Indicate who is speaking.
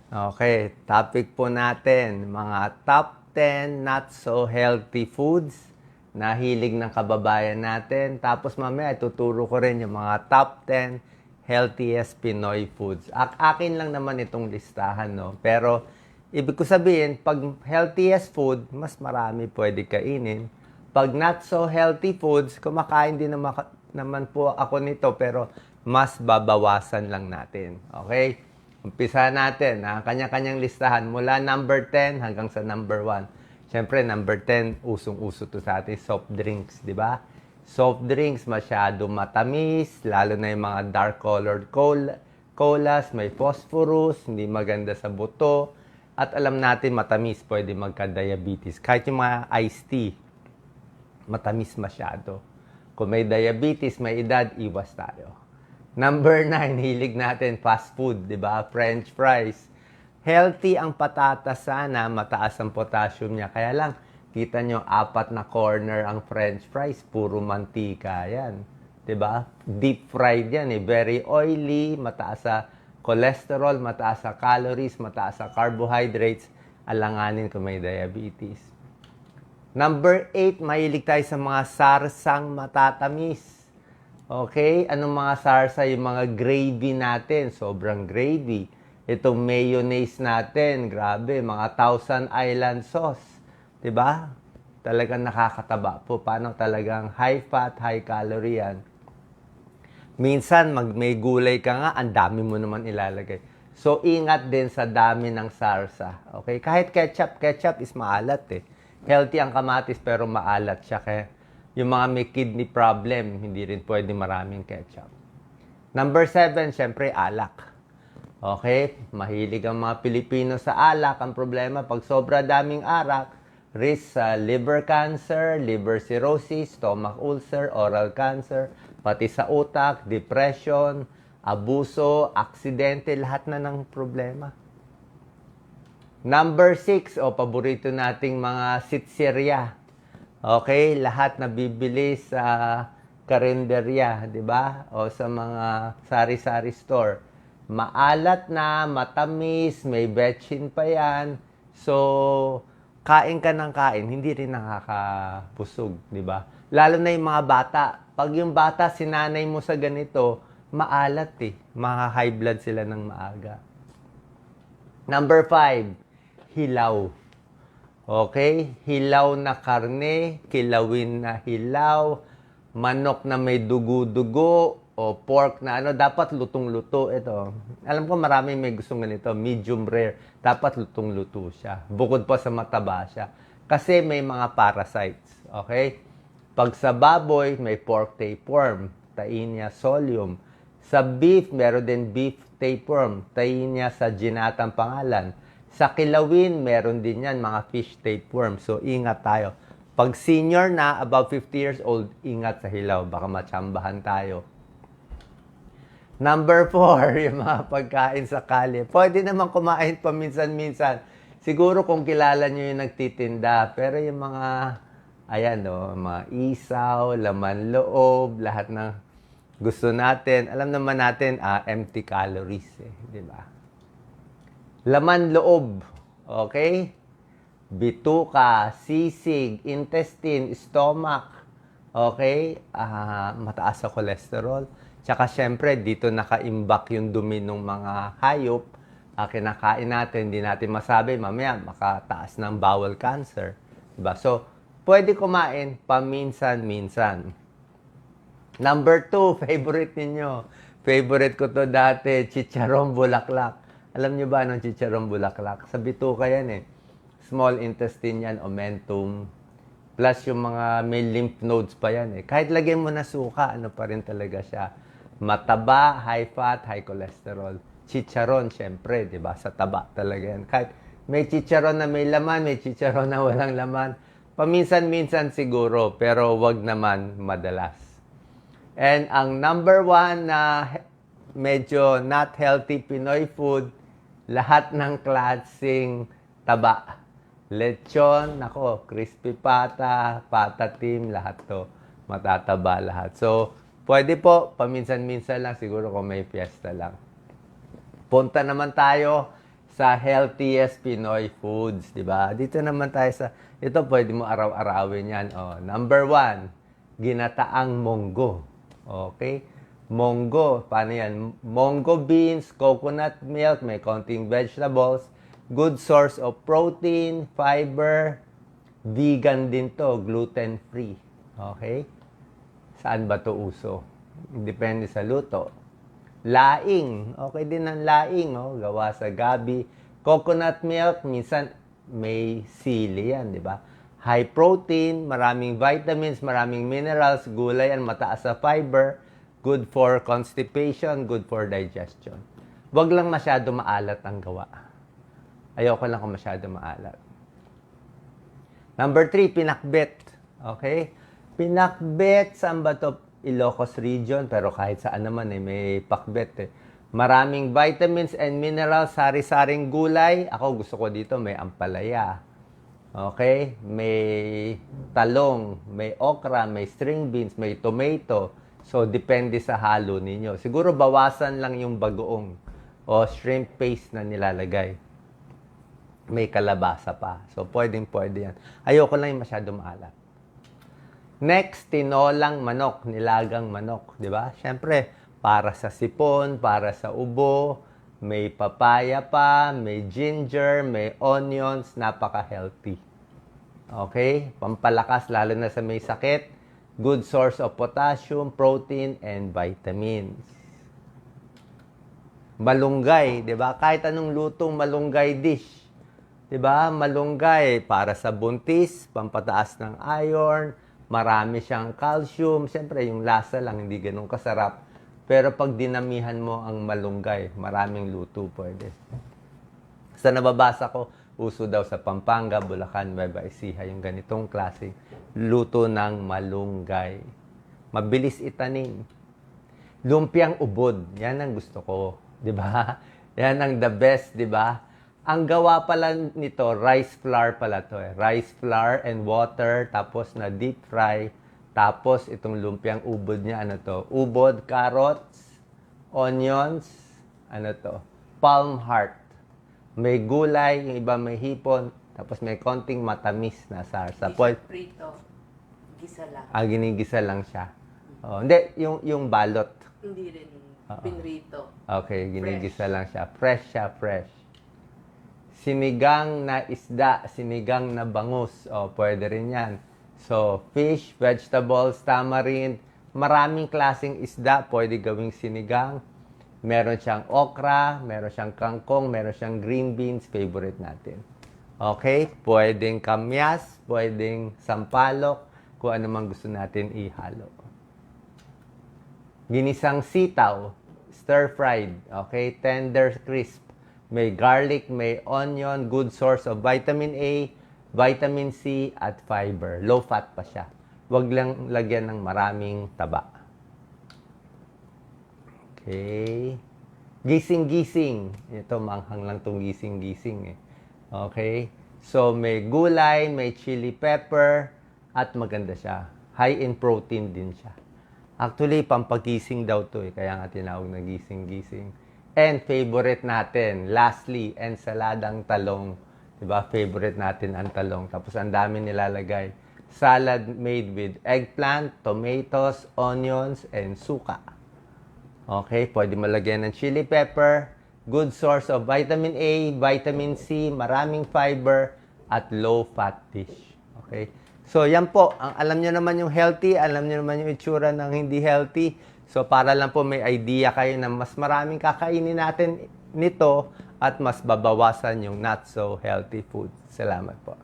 Speaker 1: Okay, topic po natin, mga top 10 not so healthy foods na hilig ng kababayan natin. Tapos mamaya tuturo ko rin yung mga top 10 healthiest Pinoy foods. Akin lang naman itong listahan, no? Pero ibig ko sabihin, pag healthiest food, mas marami pwede kainin. Pag not so healthy foods, kumakain din naman po ako nito, pero mas babawasan lang natin. Okay? Umpisa natin, kanya-kanyang listahan mula number 10 hanggang sa number 1. Siyempre, number 10, usong-uso to sa atin, soft drinks, di ba? Soft drinks, masyado matamis, lalo na yung mga dark-colored colas, may phosphorus, hindi maganda sa buto. At alam natin, matamis, pwede magka-diabetes. Kahit yung mga iced tea, matamis masyado. Kung may diabetes, may edad, iwas tayo. Number 9, hilig natin, fast food, di ba? French fries. Healthy ang patatas sana, mataas ang potassium niya. Kaya lang, kita nyo, 4 na corner ang French fries, puro mantika yan. Di ba? Deep fried yan eh. Very oily, mataas sa cholesterol, mataas sa calories, mataas sa carbohydrates. Alanganin kung may diabetes. Number 8, mahilig tayo sa mga sarsang matatamis. Okay? Anong mga sarsa? Yung mga gravy natin. Sobrang gravy. Itong mayonnaise natin. Grabe. Mga Thousand Island sauce. Diba? Talagang nakakataba po. Paano talagang high fat, high calorie yan. Minsan, may gulay ka nga, ang dami mo naman ilalagay. So, ingat din sa dami ng sarsa. Okay? Kahit ketchup is maalat eh. Healthy ang kamatis pero maalat siya. Kaya yung mga may kidney problem, hindi rin pwede maraming ketchup. Number 7, syempre, alak. Okay? Mahilig ang mga Pilipino sa alak. Ang problema, pag sobra daming alak, risk sa liver cancer, liver cirrhosis, stomach ulcer, oral cancer, pati sa utak, depression, abuso, aksidente, lahat na ng problema. Number 6, paborito nating mga sitserya. Okay, lahat na bibili sa karinderya, di ba? O sa mga sari-sari store. Maalat na, matamis, may betchin pa yan. So, kain ka ng kain, hindi rin nakakabusog, di ba? Lalo na yung mga bata. Pag yung bata, sinanay mo sa ganito, maalat eh. Maka-high blood sila ng maaga. Number 5, hilaw. Okay? Hilaw na karne, kilawin na hilaw, manok na may dugo-dugo, o pork na dapat lutong-luto ito. Alam ko marami may gustong ganito, medium rare. Dapat lutong-luto siya. Bukod pa sa mataba siya. Kasi may mga parasites. Okay? Pag sa baboy, may pork tapeworm, Taenia solium. Sa beef, meron din beef tapeworm, Taenia saginata ang pangalan. Sa kilawin, meron din yan, mga fish tapeworm. So, ingat tayo. Pag senior na, above 50 years old, ingat sa hilaw. Baka matsambahan tayo. Number 4, yung mga pagkain sa kalye. Pwede naman kumain paminsan-minsan. Siguro kung kilala nyo yung nagtitinda. Pero yung mga, mga isaw, laman loob, lahat ng gusto natin. Alam naman natin, empty calories. Di ba? Laman loob, okay? Bituka, sisig, intestine, stomach, okay? Mataas sa cholesterol. Tsaka syempre, dito nakaimbak yung dumi ng mga hayop. Kinakain natin, hindi natin masabi, mamaya makataas ng bowel cancer. Diba? So, pwede kumain paminsan-minsan. Number 2, favorite ninyo. Favorite ko to dati, chicharong bulaklak. Alam nyo ba anong chicharong bulaklak? Sa bituka yan eh. Small intestine yan, omentum. Plus yung mga may lymph nodes pa yan eh. Kahit lagyan mo na suka, ano pa rin talaga siya. Mataba, high fat, high cholesterol. Chicharon, syempre, di ba? Sa taba talaga yan. Kahit may chicharon na may laman, may chicharon na walang laman. Paminsan-minsan siguro, pero wag naman madalas. And ang number 1 na medyo not healthy Pinoy food, lahat ng klaseng taba. Lechon, crispy pata, patatim, lahat to. Matataba lahat. So, pwede po, paminsan-minsan lang, siguro kung may fiesta lang. Punta naman tayo sa healthiest Pinoy foods, di ba? Dito naman tayo sa, ito pwede mo araw-arawin yan. Oh, number 1, ginataang monggo. Okay? Monggo, paano yan? Monggo beans, coconut milk, may konting vegetables, good source of protein, fiber, vegan din to, gluten-free. Okay? Saan ba to uso? Depende sa luto. Laing. Okay din ang laing. Oh. Gawa sa gabi. Coconut milk. Minsan may sili yan. Di ba? High protein. Maraming vitamins. Maraming minerals. Gulay yan. Mataas sa fiber. Good for constipation. Good for digestion. Huwag lang masyado maalat ang gawa. Ayoko lang kung masyado maalat. Number 3, pinakbet. Okay? Pinakbet. Saan ba to? Ilocos region, pero kahit saan naman may pakbet eh. Maraming vitamins and minerals, sari-saring gulay. Ako gusto ko dito, may ampalaya. Okay? May talong, may okra, may string beans, may tomato. So, depende sa halo ninyo. Siguro bawasan lang yung bagoong o shrimp paste na nilalagay. May kalabasa pa. So, pwedeng-pwede yan. Ayoko lang yung masyado maalat. Next, tinolang manok, nilagang manok, di ba? Siyempre, para sa sipon, para sa ubo, may papaya pa, may ginger, may onions, napaka-healthy. Okay? Pampalakas, lalo na sa may sakit. Good source of potassium, protein, and vitamins. Malunggay, di ba? Kahit anong lutong malunggay dish. Di ba? Malunggay, para sa buntis, pampataas ng iron, marami siyang calcium. Siyempre, yung lasa lang, hindi ganun kasarap. Pero pag dinamihan mo ang malunggay, maraming luto pwede. Sa nababasa ko, uso daw sa Pampanga, Bulacan, Nueva Ecija, yung ganitong klase luto ng malunggay. Mabilis itanim. Lumpiang ubod, yan ang gusto ko. Di ba? Yan ang the best, di ba? Ang gawa pala nito, rice flour pala to eh. Rice flour and water, tapos na deep fry. Tapos itong lumpiang ubod niya, ano to? Ubod, carrots, onions, ano to? Palm heart. May gulay, yung iba may hipon, tapos may konting matamis na sarsa.
Speaker 2: Prito. Gisa lang.
Speaker 1: Ginigisa lang siya. Oh, hindi, yung balot.
Speaker 2: Hindi rin. Pinrito.
Speaker 1: Okay, ginigisa lang siya. Fresh siya, fresh. Sinigang na isda, sinigang na bangus. O, pwede rin yan. So, fish, vegetables, tamarind, maraming klaseng isda pwede gawing sinigang. Meron siyang okra, meron siyang kangkong, meron siyang green beans, favorite natin. Okay? Pwedeng kamyas, pwedeng sampalok, kung ano man gusto natin ihalo. Ginisang sitaw, stir-fried, okay? Tender crisp. May garlic, may onion, good source of vitamin A, vitamin C, at fiber. Low fat pa siya. Huwag lang lagyan ng maraming taba. Okay. Gising-gising. Ito, manghang lang itong gising-gising eh. Okay. So, may gulay, may chili pepper, at maganda siya. High in protein din siya. Actually, pampagising daw to eh. Kaya nga tinawag na gising-gising. And favorite natin, lastly, ensaladang talong. Diba? Favorite natin ang talong. Tapos ang dami nilalagay. Salad made with eggplant, tomatoes, onions, and suka. Okay, pwede malagyan ng chili pepper. Good source of vitamin A, vitamin C, maraming fiber, at low-fat dish. Okay? So, yan po. Alam nyo naman yung healthy, alam nyo naman yung itsura ng hindi healthy. So, para lang po may idea kayo na mas maraming kakainin natin nito at mas babawasan yung not so healthy food. Salamat po.